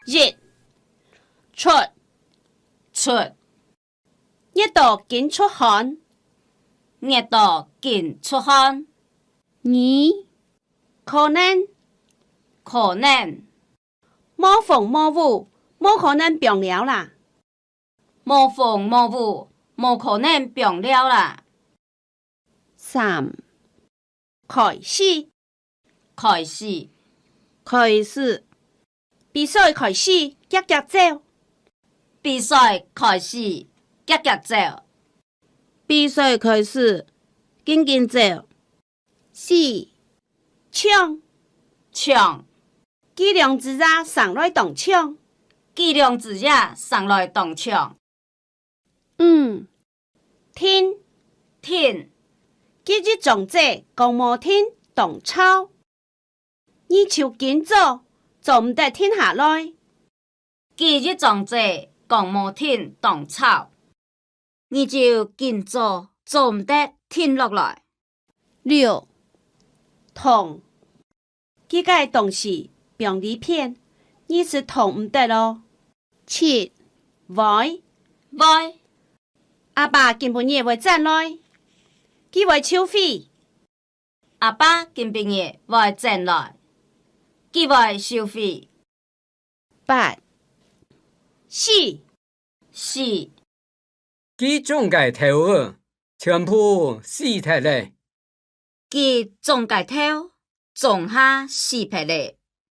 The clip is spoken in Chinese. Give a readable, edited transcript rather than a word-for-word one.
日出出熱到緊出汗，熱到緊出汗，可能無風無雨，無可能病了啦。無風無雨，無可能病了啦。3開始比賽開始，夾夾走。比賽開始，夾夾走。比賽開始，緊緊走。4搶，計量之日上來動搶。計量之日上來動搶。 5聽，今日從這講無聽動吵。你就緊做唔得聽下來。今日從這講無聽動吵，你就緊做唔得聽落來。6痛，這個東西病理片，你是痛唔得咯。7歪，阿爸今晡日會轉來，佢會收費。阿爸今晡日會轉來，佢會收費。8死，佢總該頭兒全部死脫嘞。佢總該頭總下死脫嘞。